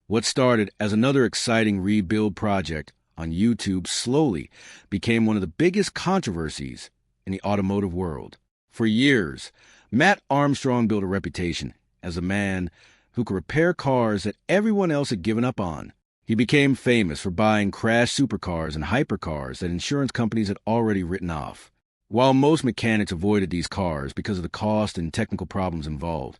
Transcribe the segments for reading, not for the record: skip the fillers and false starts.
What started as another exciting rebuild project on YouTube slowly became one of the biggest controversies in the automotive world. For years, Mat Armstrong built a reputation as a man who could repair cars that everyone else had given up on. He became famous for buying crashed supercars and hypercars that insurance companies had already written off. While most mechanics avoided these cars because of the cost and technical problems involved,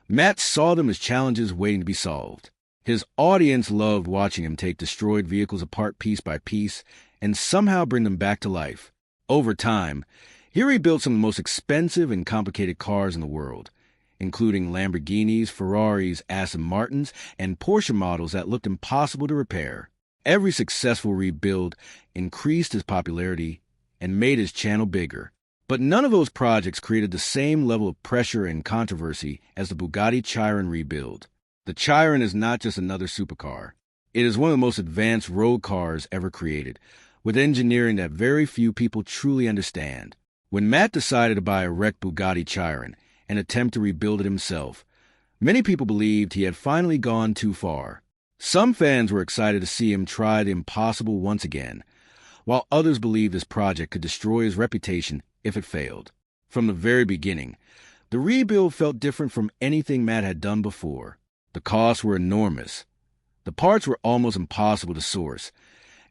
Mat saw them as challenges waiting to be solved. His audience loved watching him take destroyed vehicles apart piece by piece and somehow bring them back to life. Over time, he rebuilt some of the most expensive and complicated cars in the world, including Lamborghinis, Ferraris, Aston Martins, and Porsche models that looked impossible to repair. Every successful rebuild increased his popularity and made his channel bigger. But none of those projects created the same level of pressure and controversy as the Bugatti Chiron rebuild. The Chiron is not just another supercar. It is one of the most advanced road cars ever created, with engineering that very few people truly understand. When Mat decided to buy a wrecked Bugatti Chiron and attempt to rebuild it himself, many people believed he had finally gone too far. Some fans were excited to see him try the impossible once again, while others believed this project could destroy his reputation if it failed. From the very beginning, the rebuild felt different from anything Mat had done before. The costs were enormous. The parts were almost impossible to source,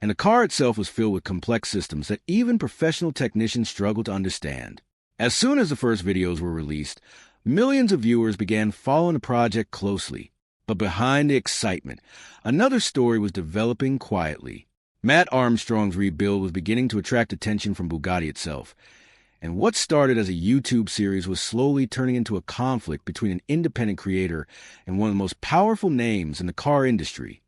and the car itself was filled with complex systems that even professional technicians struggled to understand. As soon as the first videos were released, millions of viewers began following the project closely. But behind the excitement, another story was developing quietly. Mat Armstrong's rebuild was beginning to attract attention from Bugatti itself, and what started as a YouTube series was slowly turning into a conflict between an independent creator and one of the most powerful names in the car industry.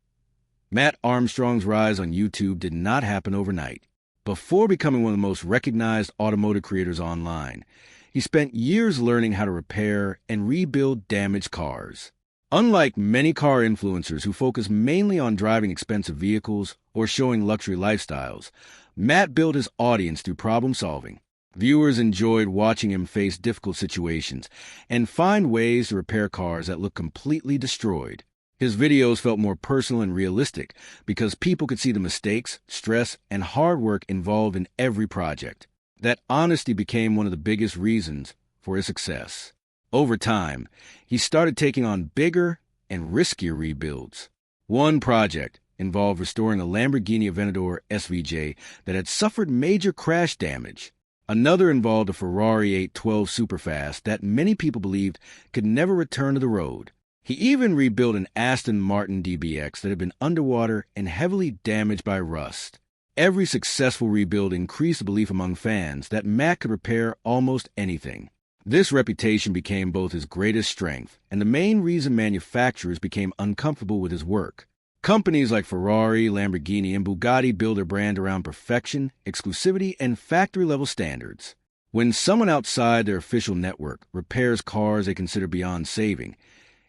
Mat Armstrong's rise on YouTube did not happen overnight. Before becoming one of the most recognized automotive creators online, he spent years learning how to repair and rebuild damaged cars. Unlike many car influencers who focus mainly on driving expensive vehicles or showing luxury lifestyles, Mat built his audience through problem solving. Viewers enjoyed watching him face difficult situations and find ways to repair cars that looked completely destroyed. His videos felt more personal and realistic because people could see the mistakes, stress, and hard work involved in every project. That honesty became one of the biggest reasons for his success. Over time, he started taking on bigger and riskier rebuilds. One project involved restoring a Lamborghini Aventador SVJ that had suffered major crash damage. Another involved a Ferrari 812 Superfast that many people believed could never return to the road. He even rebuilt an Aston Martin DBX that had been underwater and heavily damaged by rust. Every successful rebuild increased the belief among fans that Mat could repair almost anything. This reputation became both his greatest strength and the main reason manufacturers became uncomfortable with his work. Companies like Ferrari, Lamborghini, and Bugatti build their brand around perfection, exclusivity, and factory-level standards. When someone outside their official network repairs cars they consider beyond saving,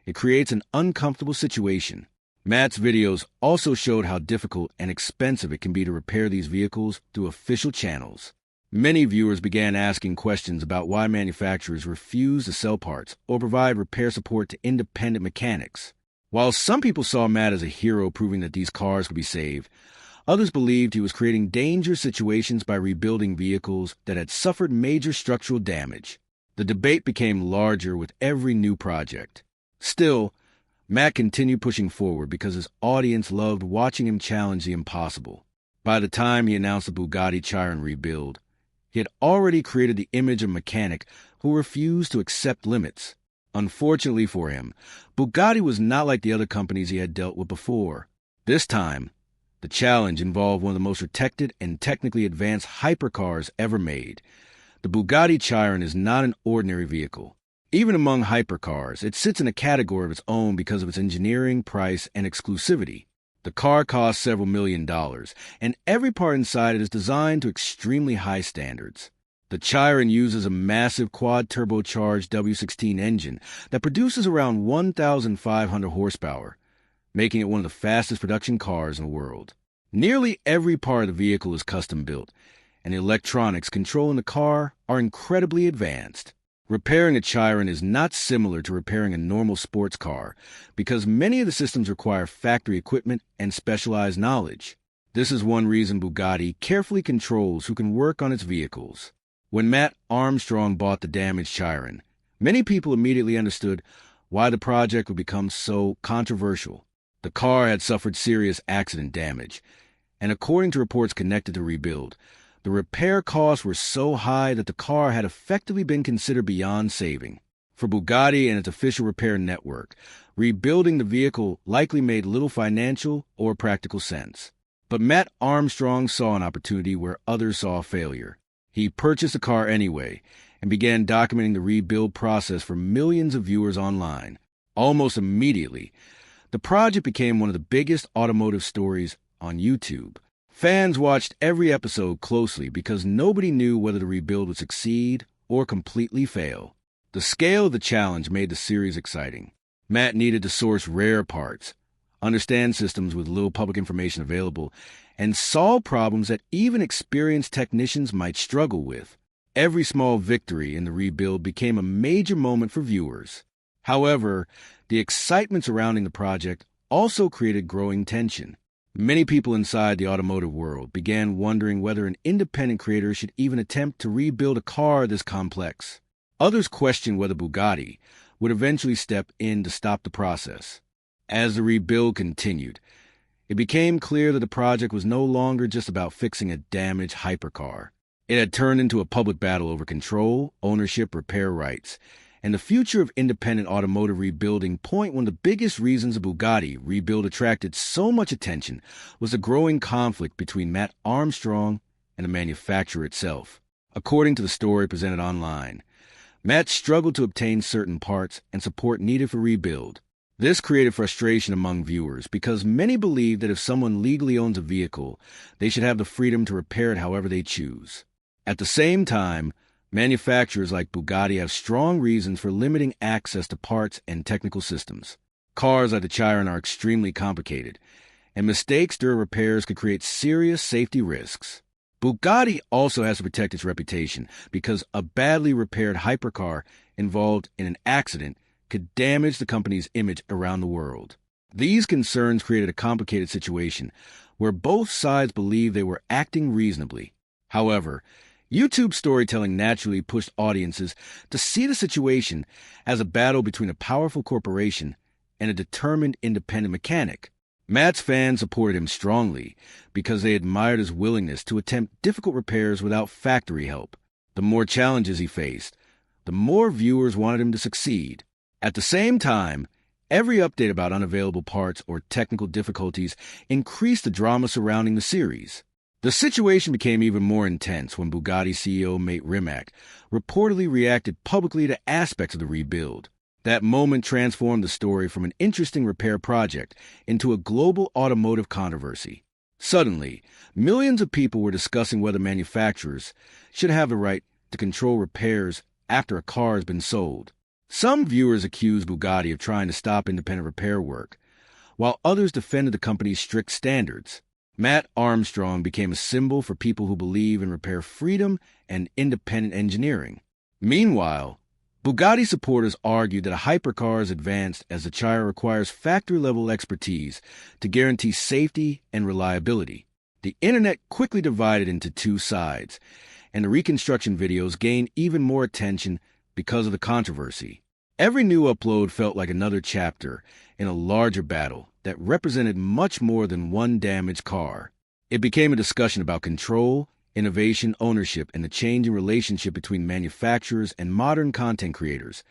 it creates an uncomfortable situation. Mat's videos also showed how difficult and expensive it can be to repair these vehicles through official channels. Many viewers began asking questions about why manufacturers refuse to sell parts or provide repair support to independent mechanics. While some people saw Mat as a hero proving that these cars could be saved, others believed he was creating dangerous situations by rebuilding vehicles that had suffered major structural damage. The debate became larger with every new project. Still, Mat continued pushing forward because his audience loved watching him challenge the impossible. By the time he announced the Bugatti Chiron rebuild, he had already created the image of a mechanic who refused to accept limits. Unfortunately for him, Bugatti was not like the other companies he had dealt with before. This time, the challenge involved one of the most protected and technically advanced hypercars ever made. The Bugatti Chiron is not an ordinary vehicle. Even among hypercars, it sits in a category of its own because of its engineering, price, and exclusivity. The car costs several $1 million, and every part inside it is designed to extremely high standards. The Chiron uses a massive quad-turbocharged W16 engine that produces around 1,500 horsepower, making it one of the fastest production cars in the world. Nearly every part of the vehicle is custom-built, and the electronics controlling the car are incredibly advanced. Repairing a Chiron is not similar to repairing a normal sports car because many of the systems require factory equipment and specialized knowledge. This is one reason Bugatti carefully controls who can work on its vehicles. When Mat Armstrong bought the damaged Chiron, many people immediately understood why the project would become so controversial. The car had suffered serious accident damage, and according to reports connected to rebuild, the repair costs were so high that the car had effectively been considered beyond saving. For Bugatti and its official repair network, rebuilding the vehicle likely made little financial or practical sense. But Mat Armstrong saw an opportunity where others saw failure. He purchased the car anyway and began documenting the rebuild process for millions of viewers online. Almost immediately, the project became one of the biggest automotive stories on YouTube. Fans watched every episode closely because nobody knew whether the rebuild would succeed or completely fail. The scale of the challenge made the series exciting. Mat needed to source rare parts, understand systems with little public information available, and solve problems that even experienced technicians might struggle with. Every small victory in the rebuild became a major moment for viewers. However, the excitement surrounding the project also created growing tension. Many people inside the automotive world began wondering whether an independent creator should even attempt to rebuild a car this complex. Others questioned whether Bugatti would eventually step in to stop the process. As the rebuild continued, it became clear that the project was no longer just about fixing a damaged hypercar. It had turned into a public battle over control, ownership, repair rights, and the future of independent automotive rebuilding. One of the biggest reasons a Bugatti rebuild attracted so much attention was the growing conflict between Mat Armstrong and the manufacturer itself. According to the story presented online, Mat struggled to obtain certain parts and support needed for rebuild. This created frustration among viewers because many believe that if someone legally owns a vehicle, they should have the freedom to repair it however they choose. At the same time, manufacturers like Bugatti have strong reasons for limiting access to parts and technical systems. Cars like the Chiron are extremely complicated, and mistakes during repairs could create serious safety risks. Bugatti also has to protect its reputation because a badly repaired hypercar involved in an accident could damage the company's image around the world. These concerns created a complicated situation where both sides believed they were acting reasonably. However, YouTube storytelling naturally pushed audiences to see the situation as a battle between a powerful corporation and a determined independent mechanic. Mat's fans supported him strongly because they admired his willingness to attempt difficult repairs without factory help. The more challenges he faced, the more viewers wanted him to succeed. At the same time, every update about unavailable parts or technical difficulties increased the drama surrounding the series. The situation became even more intense when Bugatti CEO Mat Armstrong reportedly reacted publicly to aspects of the rebuild. That moment transformed the story from an interesting repair project into a global automotive controversy. Suddenly, millions of people were discussing whether manufacturers should have the right to control repairs after a car has been sold. Some viewers accused Bugatti of trying to stop independent repair work, while others defended the company's strict standards. Mat Armstrong became a symbol for people who believe in repair freedom and independent engineering. Meanwhile, Bugatti supporters argued that a hypercar is advanced as the Chiron requires factory-level expertise to guarantee safety and reliability. The internet quickly divided into two sides, and the reconstruction videos gained even more attention because of the controversy. Every new upload felt like another chapter in a larger battle that represented much more than one damaged car. It became a discussion about control, innovation, ownership, and the changing relationship between manufacturers and modern content creators.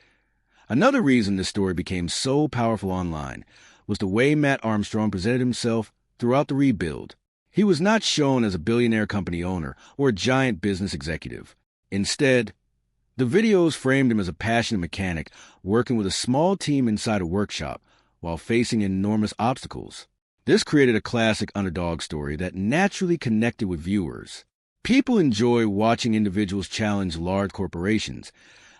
Another reason this story became so powerful online was the way Mat Armstrong presented himself throughout the rebuild. He was not shown as a billionaire company owner or a giant business executive. Instead, the videos framed him as a passionate mechanic working with a small team inside a workshop while facing enormous obstacles. This created a classic underdog story that naturally connected with viewers. People enjoy watching individuals challenge large corporations,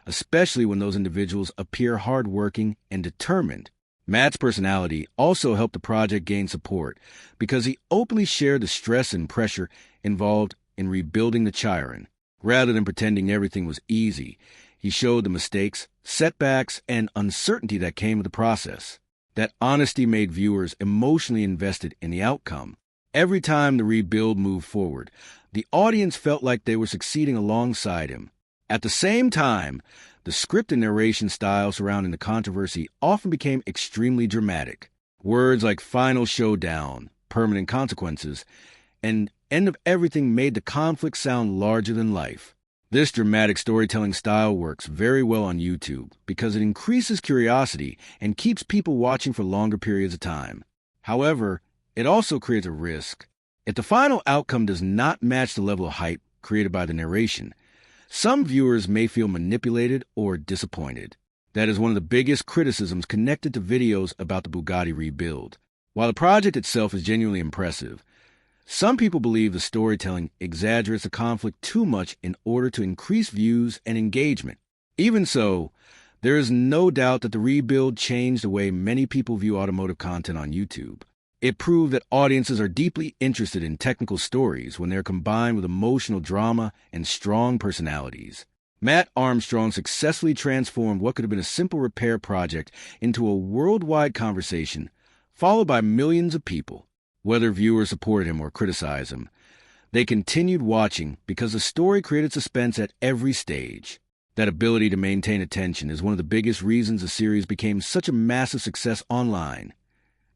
especially when those individuals appear hardworking and determined. Mat's personality also helped the project gain support because he openly shared the stress and pressure involved in rebuilding the Chiron. Rather than pretending everything was easy, He showed the mistakes, setbacks, and uncertainty that came with the process. That honesty made viewers emotionally invested in the outcome. Every time the rebuild moved forward, the audience felt like they were succeeding alongside him. At the same time, the script and narration style surrounding the controversy often became extremely dramatic. Words like final showdown, permanent consequences, and end of everything made the conflict sound larger than life. This dramatic storytelling style works very well on YouTube because it increases curiosity and keeps people watching for longer periods of time. However, it also creates a risk. If the final outcome does not match the level of hype created by the narration, some viewers may feel manipulated or disappointed. That is one of the biggest criticisms connected to videos about the Bugatti rebuild. While the project itself is genuinely impressive, some people believe the storytelling exaggerates the conflict too much in order to increase views and engagement. Even so, there is no doubt that the rebuild changed the way many people view automotive content on YouTube. It proved that audiences are deeply interested in technical stories when they're combined with emotional drama and strong personalities. Mat Armstrong successfully transformed what could have been a simple repair project into a worldwide conversation, followed by millions of people. Whether viewers supported him or criticized him, they continued watching because the story created suspense at every stage. That ability to maintain attention is one of the biggest reasons the series became such a massive success online.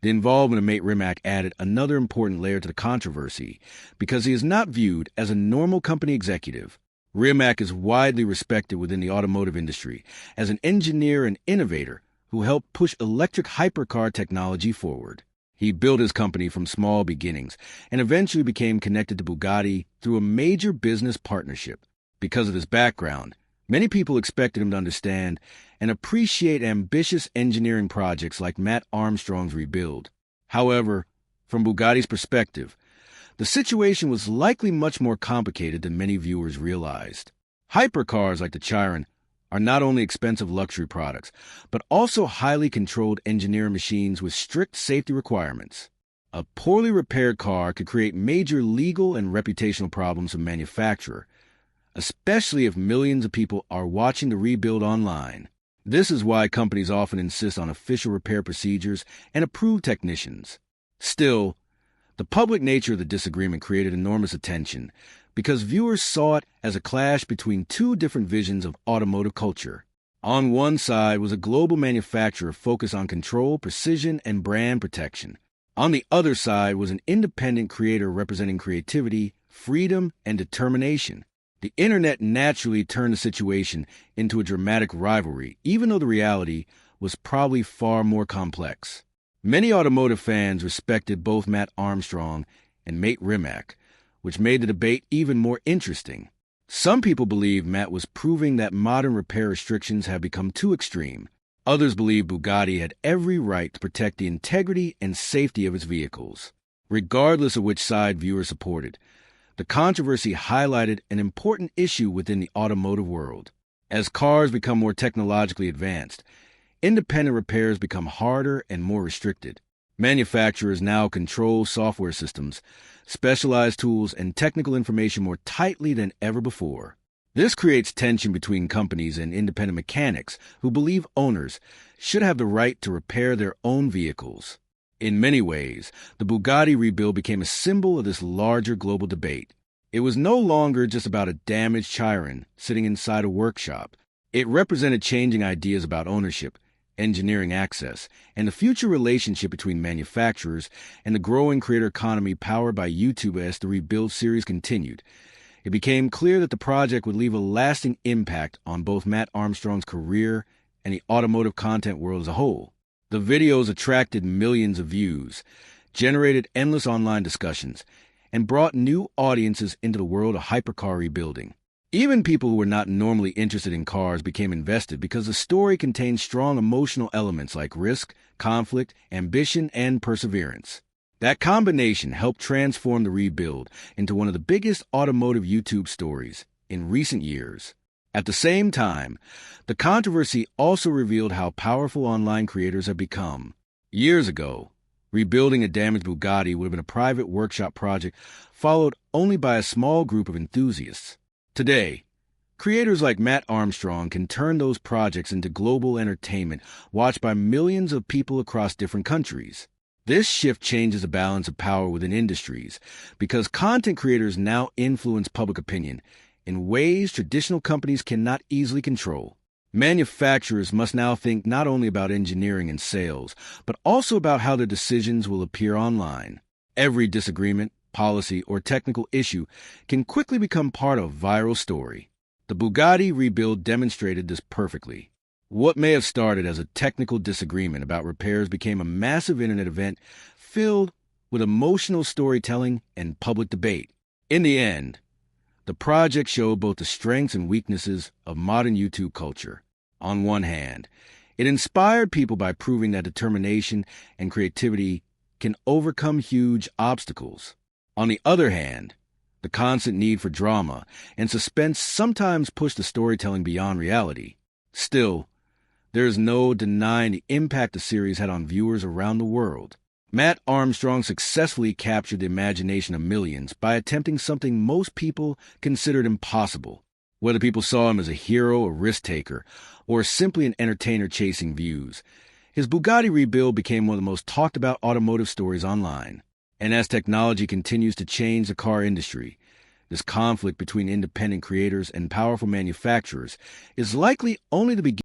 The involvement of Mat Armstrong added another important layer to the controversy because he is not viewed as a normal company executive. Armstrong is widely respected within the automotive industry as an engineer and innovator who helped push electric hypercar technology forward. He built his company from small beginnings and eventually became connected to Bugatti through a major business partnership. Because of his background, many people expected him to understand and appreciate ambitious engineering projects like Mat Armstrong's rebuild. However, from Bugatti's perspective, the situation was likely much more complicated than many viewers realized. Hypercars like the Chiron are not only expensive luxury products, but also highly controlled engineering machines with strict safety requirements. A poorly repaired car could create major legal and reputational problems for the manufacturer, especially if millions of people are watching the rebuild online. This is why companies often insist on official repair procedures and approved technicians. Still, the public nature of the disagreement created enormous attention because viewers saw it as a clash between two different visions of automotive culture. On one side was a global manufacturer focused on control, precision, and brand protection. On the other side was an independent creator representing creativity, freedom, and determination. The internet naturally turned the situation into a dramatic rivalry, even though the reality was probably far more complex. Many automotive fans respected both Mat Armstrong and Mat Armstrong, which made the debate even more interesting. Some people believe Mat was proving that modern repair restrictions have become too extreme. Others believe Bugatti had every right to protect the integrity and safety of its vehicles. Regardless of which side viewers supported, the controversy highlighted an important issue within the automotive world. As cars become more technologically advanced, independent repairs become harder and more restricted. Manufacturers now control software systems, specialized tools, and technical information more tightly than ever before. This creates tension between companies and independent mechanics who believe owners should have the right to repair their own vehicles. In many ways, the Bugatti rebuild became a symbol of this larger global debate. It was no longer just about a damaged Chiron sitting inside a workshop. It represented changing ideas about ownership, engineering access, and the future relationship between manufacturers and the growing creator economy powered by YouTube. As the rebuild series continued, it became clear that the project would leave a lasting impact on both Mat Armstrong's career and the automotive content world as a whole. The videos attracted millions of views, generated endless online discussions, and brought new audiences into the world of hypercar rebuilding. Even people who were not normally interested in cars became invested because the story contained strong emotional elements like risk, conflict, ambition, and perseverance. That combination helped transform the rebuild into one of the biggest automotive YouTube stories in recent years. At the same time, the controversy also revealed how powerful online creators have become. Years ago, rebuilding a damaged Bugatti would have been a private workshop project followed only by a small group of enthusiasts. Today, Creators like Mat Armstrong can turn those projects into global entertainment watched by millions of people across different countries. This shift changes the balance of power within industries because content creators now influence public opinion in ways traditional companies cannot easily control. Manufacturers must now think not only about engineering and sales, but also about how their decisions will appear online. Every disagreement, policy, or technical issue can quickly become part of a viral story. The Bugatti rebuild demonstrated this perfectly. What may have started as a technical disagreement about repairs became a massive internet event filled with emotional storytelling and public debate. In the end, the project showed both the strengths and weaknesses of modern YouTube culture. On one hand, it inspired people by proving that determination and creativity can overcome huge obstacles. On the other hand, the constant need for drama and suspense sometimes pushed the storytelling beyond reality. Still, there is no denying the impact the series had on viewers around the world. Mat Armstrong successfully captured the imagination of millions by attempting something most people considered impossible. Whether people saw him as a hero, a risk-taker, or simply an entertainer chasing views, his Bugatti rebuild became one of the most talked-about automotive stories online. And as technology continues to change the car industry, this conflict between independent creators and powerful manufacturers is likely only the beginning.